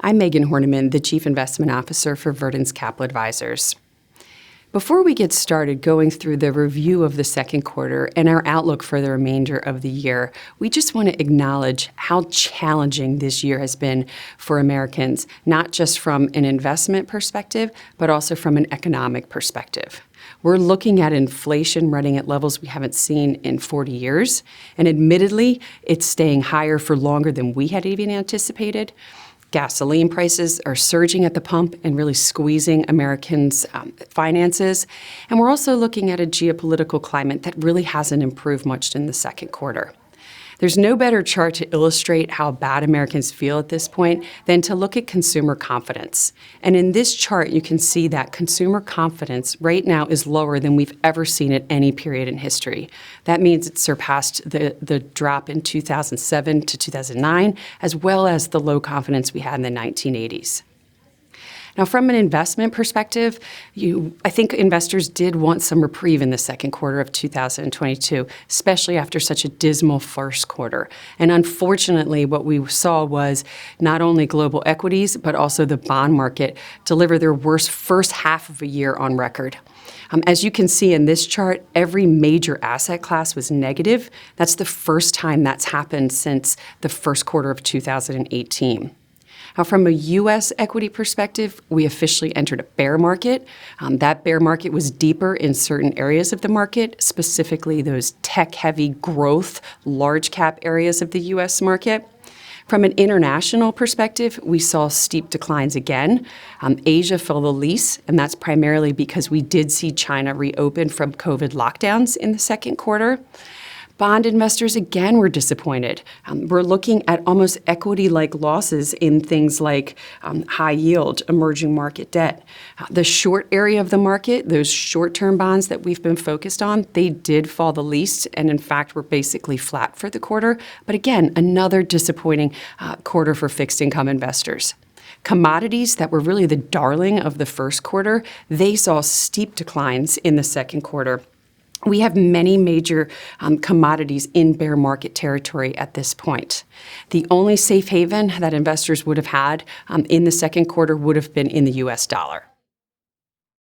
I'm Megan Horneman, the Chief Investment Officer for Verdence Capital Advisors. Before we get started going through the review of the second quarter and our outlook for the remainder of the year, we just want to acknowledge how challenging this year has been for Americans, not just from an investment perspective, but also from an economic perspective. We're looking at inflation running at levels we haven't seen in 40 years, and admittedly, it's staying higher for longer than we had even anticipated. Gasoline prices are surging at the pump and really squeezing Americans' finances. And we're also looking at a geopolitical climate that really hasn't improved much in the second quarter. There's no better chart to illustrate how bad Americans feel at this point than to look at consumer confidence. And in this chart, you can see that consumer confidence right now is lower than we've ever seen at any period in history. That means it surpassed the drop in 2007 to 2009, as well as the low confidence we had in the 1980s. Now, from an investment perspective, I think investors did want some reprieve in the second quarter of 2022, especially after such a dismal first quarter. And unfortunately, what we saw was not only global equities, but also the bond market deliver their worst first half of a year on record. As you can see in this chart, every major asset class was negative. That's the first time that's happened since the first quarter of 2018. Now, from a U.S. equity perspective, we officially entered a bear market. That bear market was deeper in certain areas of the market, specifically those tech-heavy growth, large-cap areas of the U.S. market. From an international perspective, we saw steep declines again. Asia fell the least, and that's primarily because we did see China reopen from COVID lockdowns in the second quarter. Bond investors, again, were disappointed. We're looking at almost equity-like losses in things like high yield, emerging market debt. The short area of the market, those short-term bonds that we've been focused on, they did fall the least and, in fact, were basically flat for the quarter. But again, another disappointing quarter for fixed income investors. Commodities that were really the darling of the first quarter, they saw steep declines in the second quarter. We have many major commodities in bear market territory at this point. The only safe haven that investors would have had in the second quarter would have been in the U.S. dollar.